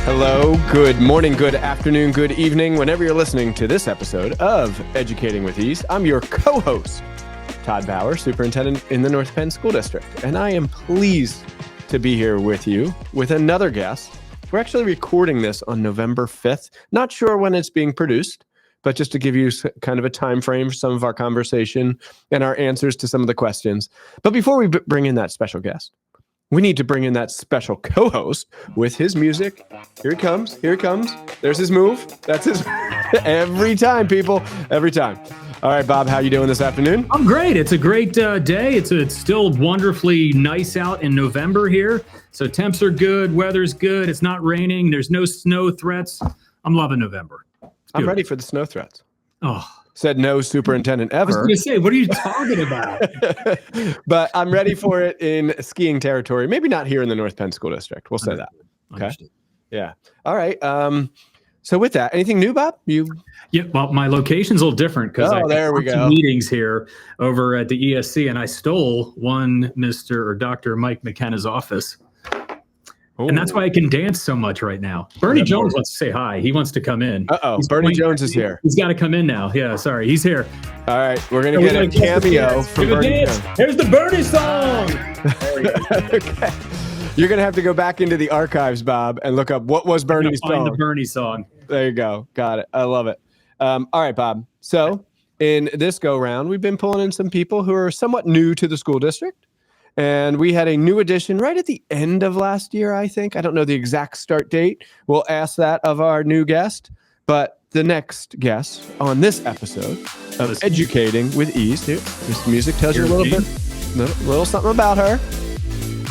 Hello, good morning, good afternoon, good evening, whenever you're listening to this episode of Educating with Ease. I'm your co-host, Todd Bauer, Superintendent in the North Penn School District, and I am pleased to be here with you with another guest. We're actually recording this on November 5th. Not sure when it's being produced, but just to give you kind of a time frame for some of our conversation and our answers to some of the questions. But before we bring in that special guest, we need to bring in that special co-host with his music. Here he comes. Here he comes. There's his move. That's his every time, people. Every time. All right, Bob, how you doing this afternoon? I'm great. It's a great day. It's still wonderfully nice out in November here. So temps are good. Weather's good. It's not raining. There's no snow threats. I'm loving November. I'm ready for the snow threats. Oh. Said no superintendent ever. I was going to say, what are you talking about? But I'm ready for it in skiing territory. Maybe not here in the North Penn School District. We'll say that. Okay. Understood. Yeah. All right. So with that, anything new, Bob? Yeah. Well, my location's a little different because I there we go. Meetings here over at the ESC, and I stole one Mr. or Dr. Mike McKenna's office. Ooh. And that's why I can dance so much right now. Bernie Jones wants to say hi. He wants to come in. Bernie Jones is here. He's got to come in now. Yeah, sorry. He's here. All right. We're going to get a cameo from Bernie Jones. Here's the Bernie song. Okay. You're going to have to go back into the archives, Bob, and look up what was Bernie's song. Find the Bernie song. There you go. Got it. I love it. All right, Bob. So in this go-round, we've been pulling in some people who are somewhat new to the school district. And we had a new addition right at the end of last year, I think. I don't know the exact start date. We'll ask that of our new guest. But the next guest on this episode of Educating with Ease, here, this music tells you a little something about her.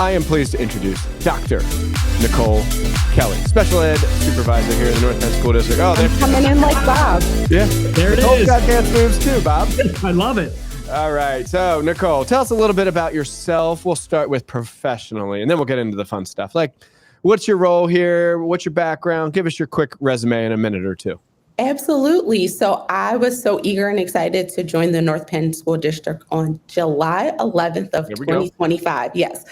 I am pleased to introduce Dr. Nicole Kelly, Special Ed Supervisor here in the North Penn School District. Oh, I'm coming in like Bob. Yeah, there it Nicole's is. got dance moves too, Bob. I love it. All right. So, Nicole, tell us a little bit about yourself. We'll start with professionally, and then we'll get into the fun stuff. Like, what's your role here? What's your background? Give us your quick resume in a minute or two. Absolutely. So I was so eager and excited to join the North Penn School District on July 11th of 2025. Yes.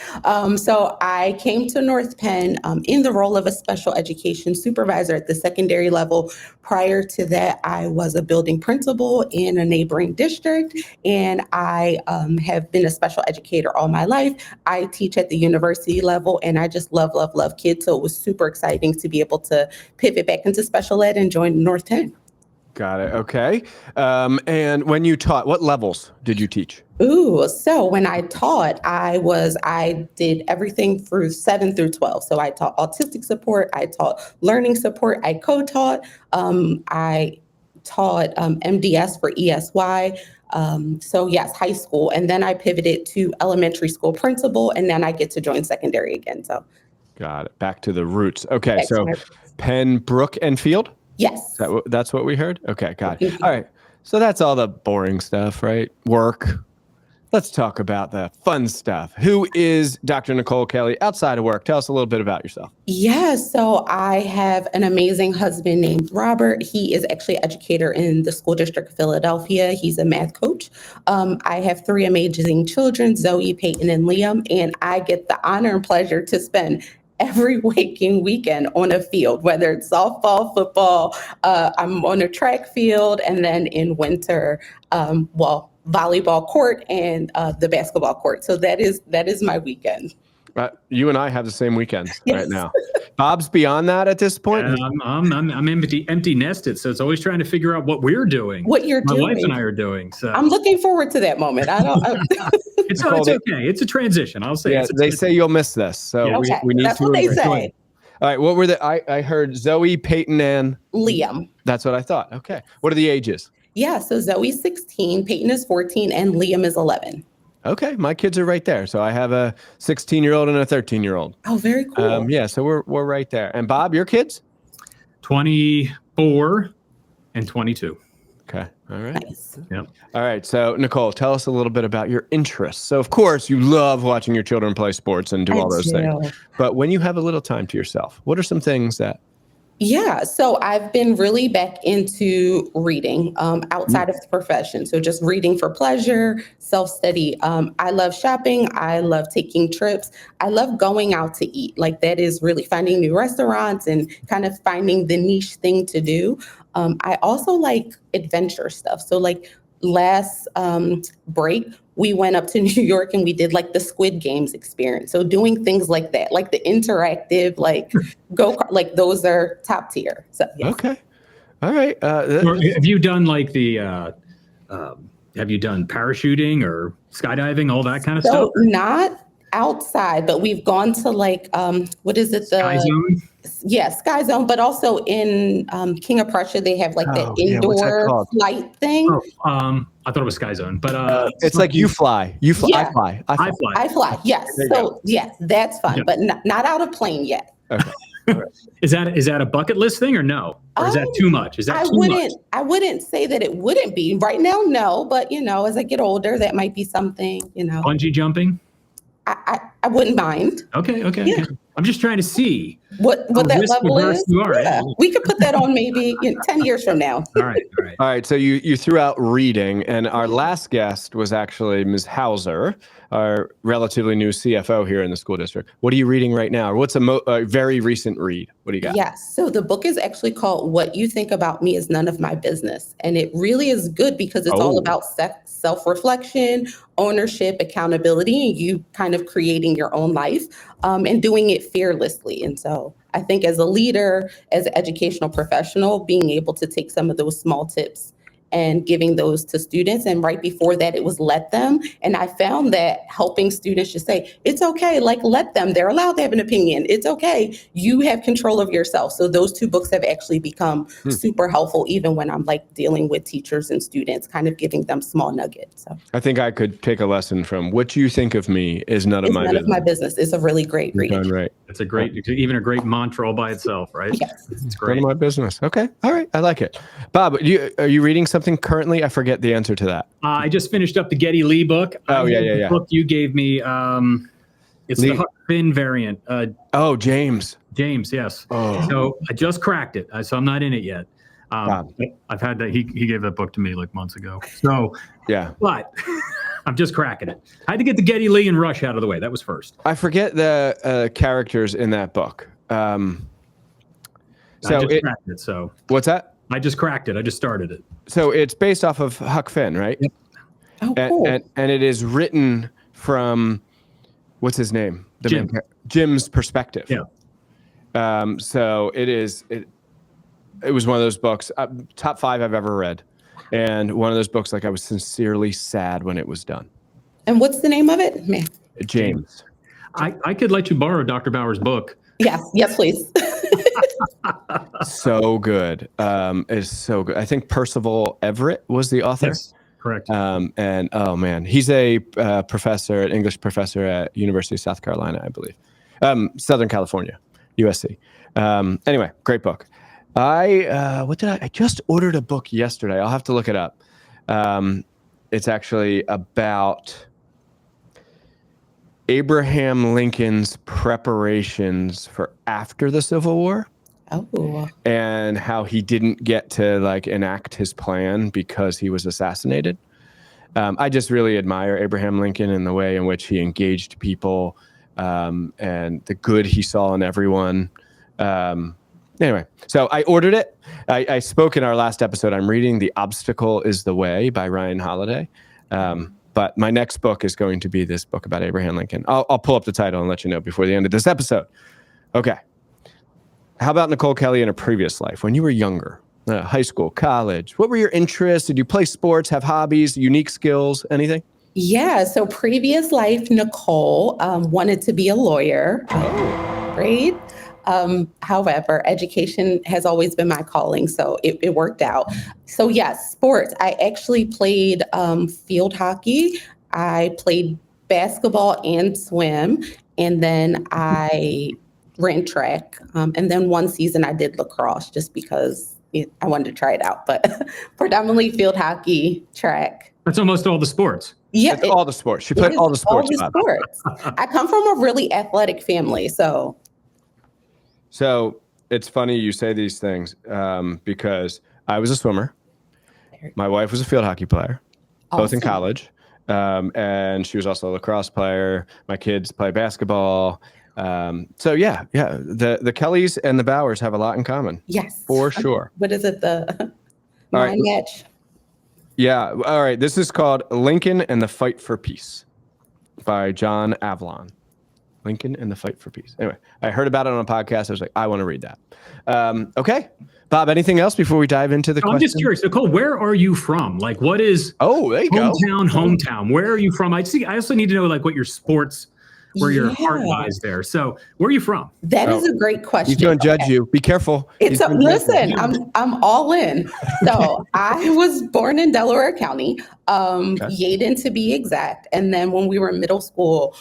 So I came to North Penn in the role of a special education supervisor at the secondary level. Prior to that, I was a building principal in a neighboring district, and I have been a special educator all my life. I teach at the university level, and I just love kids. So it was super exciting to be able to pivot back into special ed and join North Penn. Got it. Okay. And when you taught, what levels did you teach? So when I taught, I did everything through 7 through 12. So I taught autistic support, I taught learning support, I co-taught, I taught MDS for ESY. So yes, high school. And then I pivoted to elementary school principal, and then I get to join secondary again. So got it. Back to the roots. Okay. So Penn, Brook, and Field? Yes. That's what we heard? Okay, got it. All right. So that's all the boring stuff, right? Work. Let's talk about the fun stuff. Who is Dr. Nicole Kelly outside of work? Tell us a little bit about yourself. Yeah, so I have an amazing husband named Robert. He is actually an educator in the school district of Philadelphia. He's a math coach. I have 3 amazing children, Zoe, Peyton, and Liam, and I get the honor and pleasure to spend every waking weekend on a field, whether it's softball, football, I'm on a track field, and then in winter, volleyball court and the basketball court. So that is my weekend. You and I have the same weekends right now. Bob's beyond that at this point. I'm empty nested, so it's always trying to figure out what we're doing. What you're doing. My wife and I are doing. So I'm looking forward to that moment. It's okay. It's a transition. I'll say. Yeah, they say you'll miss this, so we need That's to. What they say. All right. What were I heard Zoe, Peyton, and Liam. That's what I thought. Okay. What are the ages? Yeah. So Zoe's 16, Peyton is 14, and Liam is 11. Okay, my kids are right there. So I have a 16-year-old and a 13-year-old. Oh, very cool. Yeah, so we're right there. And Bob, your kids? 24 and 22. Okay, all right. Nice. Yep. All right, so Nicole, tell us a little bit about your interests. So of course, you love watching your children play sports and do all those things. But when you have a little time to yourself, what are some things that Yeah, so I've been really back into reading outside of the profession. So just reading for pleasure, self-study. I love shopping. I love taking trips. I love going out to eat. Like that is really finding new restaurants and kind of finding the niche thing to do. I also like adventure stuff. So like last break, we went up to New York and we did like the Squid Games experience. So doing things like that, like the interactive, like like those are top tier. So yes. Okay. All right. Or have you done like have you done parachuting or skydiving, all that kind of stuff? Not outside, but we've gone to like, what is it? Sky Zone? Yeah, Sky Zone, but also in King of Prussia, they have like the indoor flight thing. I thought it was Sky Zone, but it's like you fly. Yeah. I fly. Yes. So yes, that's fun, but not out of plane yet. Okay. Is that a bucket list thing or no? Or is that too much? Is that too much? I wouldn't say that it wouldn't be right now. No, but as I get older, that might be something. Bungee jumping. I wouldn't mind. Okay. Yeah. I'm just trying to see what that level is. You are. Yeah. We could put that on maybe 10 years from now. All right. So you threw out reading, and our last guest was actually Ms. Hauser, our relatively new CFO here in the school district. What are you reading right now? Or what's a very recent read? What do you got? Yes. So the book is actually called What You Think About Me Is None of My Business. And it really is good because it's all about self-reflection, ownership, accountability, and you kind of creating your own life and doing it fearlessly. And so I think as a leader, as an educational professional, being able to take some of those small tips and giving those to students. And right before that, it was let them. And I found that helping students just say, it's okay, like let them, they're allowed to have an opinion. It's okay. You have control of yourself. So those two books have actually become super helpful, even when I'm like dealing with teachers and students, kind of giving them small nuggets. So I think I could take a lesson from What You Think of Me Is None of My Business. None of my business. It's a really great read. Right. It's even a great mantra all by itself, right? Yes. It's great. None of my business. Okay. All right. I like it. Bob, are you reading something currently? I forget the answer to that. I just finished up the Getty Lee book. Yeah. The book you gave me, it's the Huck Finn variant. James. James, yes. Oh. So I just cracked it. So I'm not in it yet. I've had that. He gave that book to me like months ago. So yeah. But I'm just cracking it. I had to get the Getty Lee and Rush out of the way. That was first. I forget the characters in that book. I just cracked it. So what's that? I just cracked it. I just started it. So it's based off of Huck Finn, right? Yep. Oh, cool. And it is written from, what's his name? Jim's perspective. Yeah. So it was one of those books, top 5 I've ever read. And one of those books, like I was sincerely sad when it was done. And what's the name of it? Man. James. I could let you borrow Dr. Bauer's book. Yes, please. So good. It's so good. I think Percival Everett was the author. Yes, correct. And oh man, he's a professor, an English professor at University of South Carolina, I believe. Southern California, USC. Anyway, great book. I just ordered a book yesterday. I'll have to look it up. It's actually about Abraham Lincoln's preparations for after the Civil War. Oh. And how he didn't get to like enact his plan because he was assassinated. I just really admire Abraham Lincoln and the way in which he engaged people and the good he saw in everyone. Anyway, so I ordered it. I spoke in our last episode. I'm reading The Obstacle is the Way by Ryan Holiday. But my next book is going to be this book about Abraham Lincoln. I'll pull up the title and let you know before the end of this episode. Okay. How about Nicole Kelly in a previous life when you were younger, high school, college? What were your interests? Did you play sports, have hobbies, unique skills, anything? Yeah. So previous life, Nicole wanted to be a lawyer. Right. However, education has always been my calling, so it worked out. So yes, sports. I actually played field hockey. I played basketball and swim, and then I ran track. And then one season I did lacrosse just because I wanted to try it out, but predominantly field hockey, track. That's almost all the sports. Yeah, it's all the sports. She played all the sports. All the sports. I come from a really athletic family, So it's funny you say these things because I was a swimmer. My wife was a field hockey player, both in college. And she was also a lacrosse player. My kids play basketball. So yeah. The Kellys and the Bauers have a lot in common. Yes. For sure. What is it? The right. match? Yeah. All right. This is called Lincoln and the Fight for Peace by John Avalon. Lincoln and the Fight for Peace. Anyway, I heard about it on a podcast. I was like, I want to read that. Okay. Bob, anything else before we dive into the question? I'm just curious, Nicole, where are you from? Like, what is there you hometown? Where are you from? I also need to know, like, what your sports, where your heart lies there. So where are you from? That is a great question. He's going to judge you. Be careful. Listen, I'm all in. So I was born in Delaware County, Yaden to be exact. And then when we were in middle school,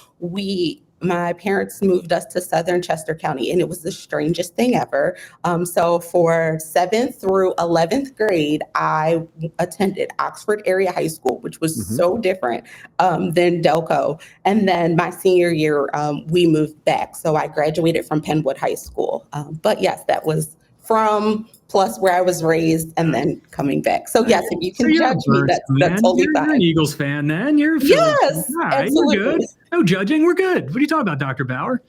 my parents moved us to Southern Chester County, and it was the strangest thing ever. So for 7th through 11th grade, I attended Oxford Area High School, which was so different than Delco. And then my senior year, we moved back. So I graduated from Penwood High School. But yes, that was from plus where I was raised and then coming back. So yes, if you can judge me, that's totally fine. You're an Eagles fan then. Yes, absolutely. We're good. No judging. We're good. What are you talking about, Dr. Bauer?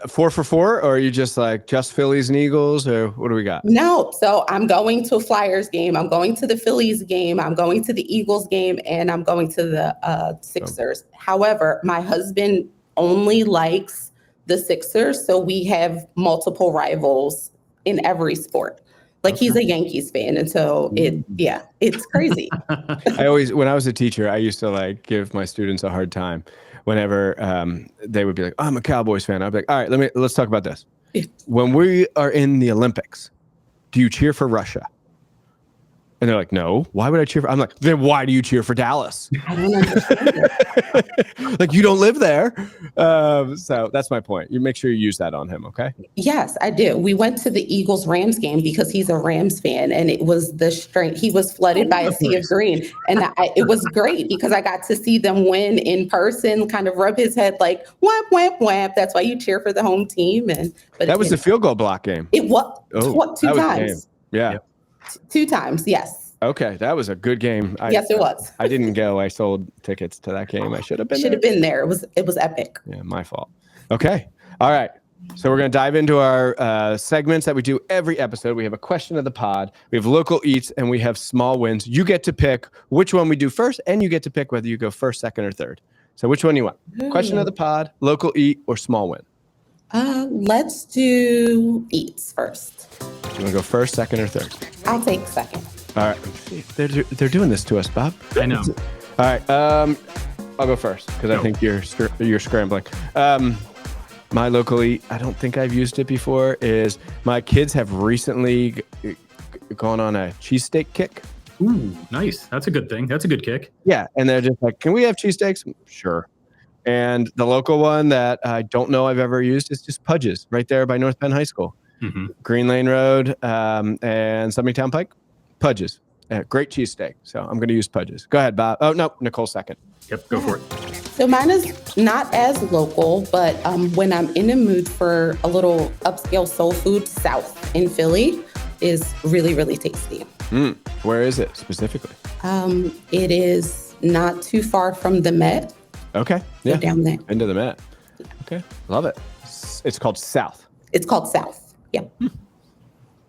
4 for 4, or are you just like just Phillies and Eagles, or what do we got? No. So I'm going to a Flyers game. I'm going to the Phillies game. I'm going to the Eagles game, and I'm going to the Sixers. However, my husband only likes the Sixers, so we have multiple rivals in every sport. Like he's a Yankees fan. And so it's crazy. When I was a teacher, I used to like give my students a hard time whenever they would be like, oh, I'm a Cowboys fan. I'd be like, all right, let's talk about this. When we are in the Olympics, do you cheer for Russia? And they're like, no, why would I cheer for? I'm like, then why do you cheer for Dallas? I don't understand. Like, you don't live there. So that's my point. You make sure you use that on him, okay? Yes, I do. We went to the Eagles-Rams game because he's a Rams fan, and it was he was flooded by a sea of green. And it was great because I got to see them win in person, kind of rub his head like, whap, whap, whap. That's why you cheer for the home team. But that was the field goal block game. It was two times. Yeah. Yep. 2 times, yes. Okay, that was a good game. Yes, it was. I didn't go. I sold tickets to that game. I should have been there. It was epic. Yeah, my fault. Okay. All right. So we're going to dive into our segments that we do every episode. We have a question of the pod. We have local eats, and we have small wins. You get to pick which one we do first, and you get to pick whether you go first, second, or third. So which one you want? Question of the pod, local eat, or small win? Let's do eats first. You want to go first, second, or third? I'll take second. All right. They're doing this to us, Bob. I know. All right. I'll go first because I think you're scrambling. My local eat, I don't think I've used it before, is my kids have recently gone on a cheesesteak kick. Ooh, nice. That's a good thing. That's a good kick. Yeah. And they're just like, can we have cheesesteaks? Sure. And the local one that I don't know I've ever used is just Pudge's right there by North Penn High School. Green Lane Road and Summingtown Pike. Pudge's. Great cheesesteak. So I'm going to use Pudge's. Go ahead, Bob. Oh, no, Nicole second. Yep, go for it. So mine is not as local, but when I'm in a mood for a little upscale soul food, South in Philly is really, really tasty. Where is it specifically? It is not too far from the Met. Okay. Yeah. Down there. Into the Met. Okay. Love it. It's called South. It's called South. Yeah.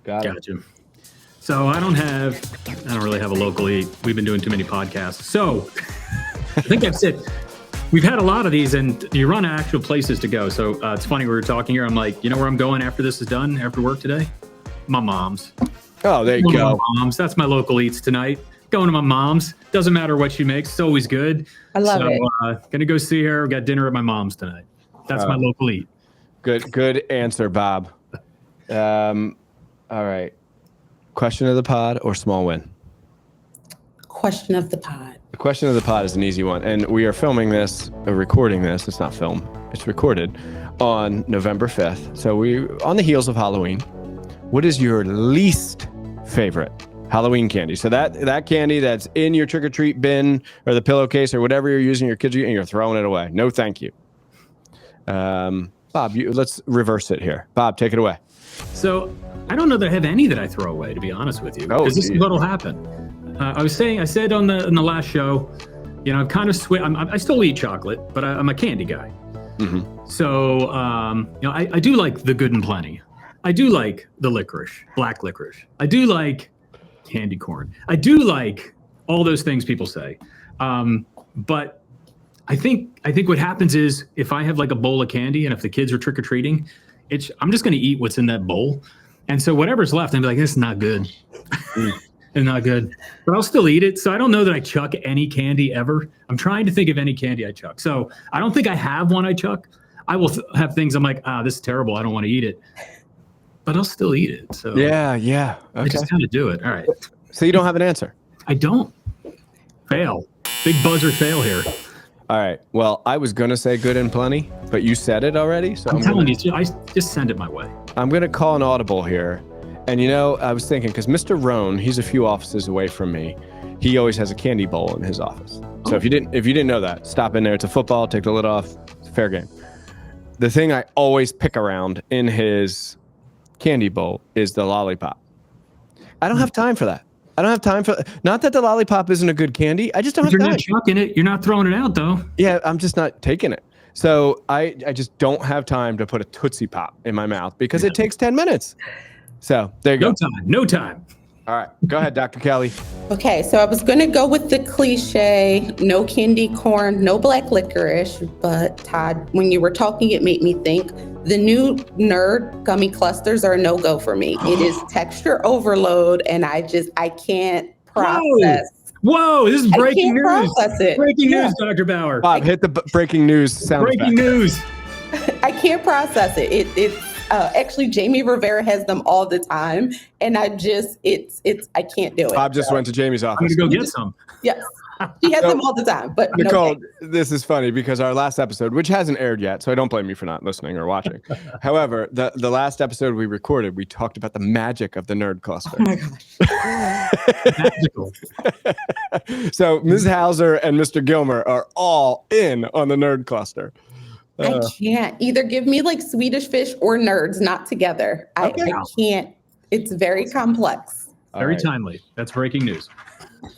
Gotcha. So I don't really have a local eat. We've been doing too many podcasts. So I think I've said, we've had a lot of these and you run actual places to go. So it's funny, we were talking here. I'm like, you know where I'm going after this is done, after work today? My mom's. Oh, there you go. My mom's. That's my local eats tonight. Going to my mom's. Doesn't matter what she makes. It's always good. I love it. Going to go see her. We got dinner at my mom's tonight. That's my local eat. Good answer, Bob. All right. Question of the pod or small win? Question of the pod. The question of the pod is an easy one. And we are filming this, recording this. It's not film. It's recorded on November 5th. So we're on the heels of Halloween. What is your least favorite Halloween candy? So that candy that's in your trick-or-treat bin or the pillowcase or whatever you're using your kids, and you're throwing it away. No, thank you. Bob, let's reverse it here. Bob, take it away. So I don't know that I have any that I throw away, to be honest with you, because this is what'll happen. I said on the last show, I'm kind of I still eat chocolate, but I'm a candy guy. Mm-hmm. So I do like the Good and Plenty. I do like the licorice, black licorice. I do like candy corn. I do like all those things people say. But I think what happens is if I have like a bowl of candy and if the kids are trick or treating, I'm just going to eat what's in that bowl. And so whatever's left, I'm like, this is not good. It's not good, but I'll still eat it. So I don't know that I chuck any candy ever. I'm trying to think of any candy I chuck. So I don't think I have one I chuck. I will have things I'm like, this is terrible. I don't want to eat it, but I'll still eat it. So yeah. Okay. I just kind of do it. All right. So you don't have an answer? I don't. Fail. Big buzzer fail here. All right. Well, I was going to say Good and Plenty, but you said it already. So I'm telling you, I just send it my way. I'm going to call an audible here. And I was thinking, because Mr. Roan, he's a few offices away from me. He always has a candy bowl in his office. So if you didn't know that, stop in there. It's a football. Take the lid off. It's fair game. The thing I always pick around in his candy bowl is the lollipop. I don't have time for that. Not that the lollipop isn't a good candy. I just don't have time. You're not chucking it. You're not throwing it out, though. Yeah, I'm just not taking it. So I just don't have time to put a Tootsie Pop in my mouth because it takes 10 minutes. So there you go. No time. All right. Go ahead, Dr. Kelly. Okay, so I was going to go with the cliche, no candy corn, no black licorice. But Todd, when you were talking, it made me think the new Nerd gummy clusters are a no-go for me. It is texture overload, and I can't process. Whoa, this is breaking news. Process it. Breaking news, Dr. Bauer. Bob, hit the breaking news sound effect. Breaking news. I can't process it. It's actually Jamie Rivera has them all the time, and I can't do it. Bob just went to Jamie's office. I'm gonna go get some. Yes, he has them all the time. But Nicole, this is funny because our last episode, which hasn't aired yet, so I don't blame you for not listening or watching. However, the last episode we recorded, we talked about the magic of the Nerd cluster. Oh my gosh, magical. So Ms. Hauser and Mr. Gilmer are all in on the Nerd cluster. I can't either. Give me like Swedish Fish or Nerds, not together. I can't. It's very complex. Very timely. That's breaking news.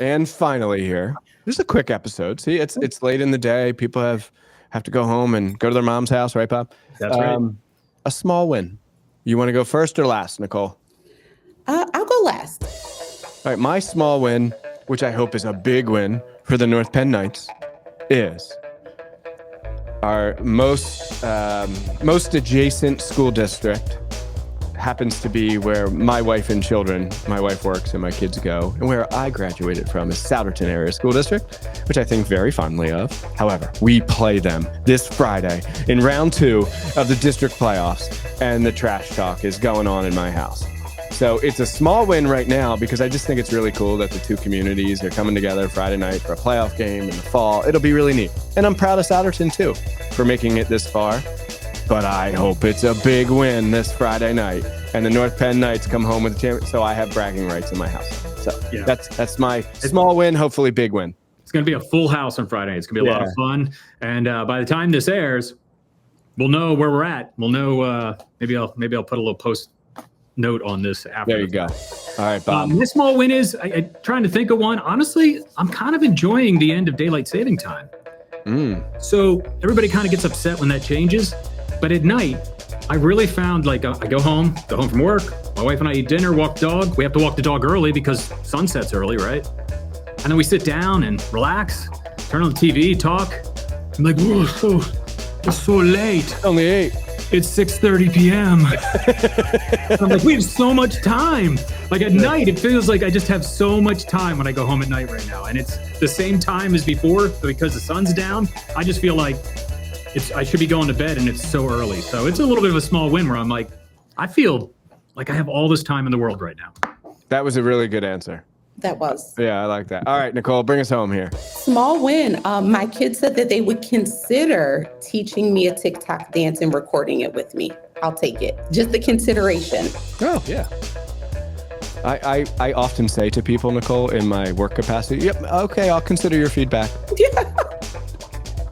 And finally, here, this is a quick episode. See, it's late in the day. People have to go home and go to their mom's house, right, Bob? That's right. A small win. You want to go first or last, Nicole? I'll go last. All right, my small win, which I hope is a big win for the North Penn Knights, is our most adjacent school district happens to be where my wife works and my kids go, and where I graduated from is Souderton Area School District, which I think very fondly of. However, we play them this Friday in round 2 of the district playoffs, and the trash talk is going on in my house. So it's a small win right now because I just think it's really cool that the two communities are coming together Friday night for a playoff game in the fall. It'll be really neat. And I'm proud of Souderton too for making it this far. But I hope it's a big win this Friday night and the North Penn Knights come home with the championship. So I have bragging rights in my house. So that's my small win, hopefully big win. It's going to be a full house on Friday. It's going to be a lot of fun. And by the time this airs, we'll know where we're at. We'll know. Maybe I'll put a little post note on this after. There you go. All right, Bob. My small win is I trying to think of one. Honestly, I'm kind of enjoying the end of daylight saving time. So everybody kind of gets upset when that changes. But at night, I really found I go home from work. My wife and I eat dinner, walk the dog. We have to walk the dog early because sunset's early, right? And then we sit down and relax, turn on the TV, talk. I'm like, whoa, it's so late. Only 8. It's 6:30 p.m. I'm like, we have so much time. Like at night, it feels like I just have so much time when I go home at night right now. And it's the same time as before, but because the sun's down, I just feel like I should be going to bed and it's so early. So it's a little bit of a small win where I'm like, I feel like I have all this time in the world right now. That was a really good answer. That was. Yeah, I like that. All right, Nicole, bring us home here. Small win. My kids said that they would consider teaching me a TikTok dance and recording it with me. I'll take it. Just the consideration. Oh, yeah. I often say to people, Nicole, in my work capacity, yep, okay, I'll consider your feedback. Yeah.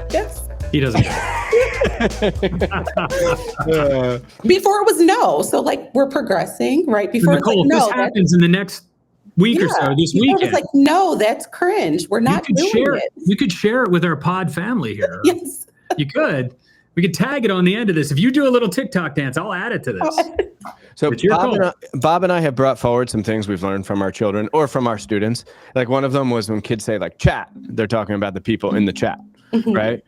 Yes. He doesn't. Before it was no. So like we're progressing, right? Before Nicole, it's like, no, this happens in the next week or so, this before weekend. It was like, no, that's cringe. We're not doing it. You could share it with our pod family here. Yes. You could. We could tag it on the end of this. If you do a little TikTok dance, I'll add it to this. So Bob and I have brought forward some things we've learned from our children or from our students. Like one of them was when kids say like chat, they're talking about the people in the chat, right?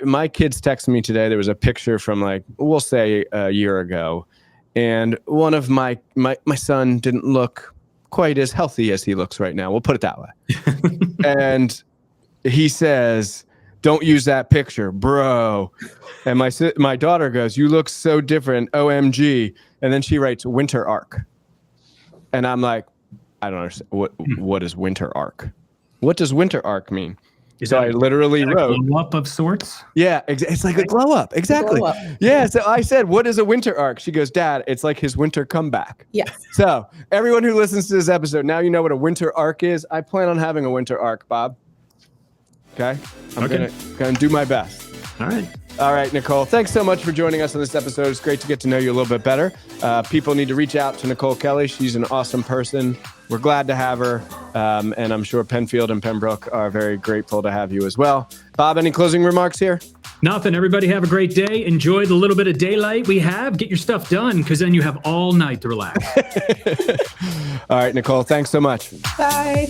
My kids texted me today. There was a picture from like, we'll say a year ago. And one of my son didn't look quite as healthy as he looks right now. We'll put it that way. And he says, "Don't use that picture, bro." And my daughter goes, "You look so different, OMG." And then she writes winter arc. And I'm like, I don't understand. What is winter arc? What does winter arc mean? So I literally wrote a glow up of sorts. Yeah, it's like a glow up. Exactly. Glow up. Yeah. So I said, "What is a winter arc?" She goes, "Dad, it's like his winter comeback." Yes. So everyone who listens to this episode, now you know what a winter arc is. I plan on having a winter arc, Bob. Okay. I'm gonna do my best. All right, Nicole. Thanks so much for joining us on this episode. It's great to get to know you a little bit better. People need to reach out to Nicole Kelly. She's an awesome person. We're glad to have her. And I'm sure Penfield and Pembroke are very grateful to have you as well. Bob, any closing remarks here? Nothing. Everybody have a great day. Enjoy the little bit of daylight we have. Get your stuff done because then you have all night to relax. All right, Nicole. Thanks so much. Bye.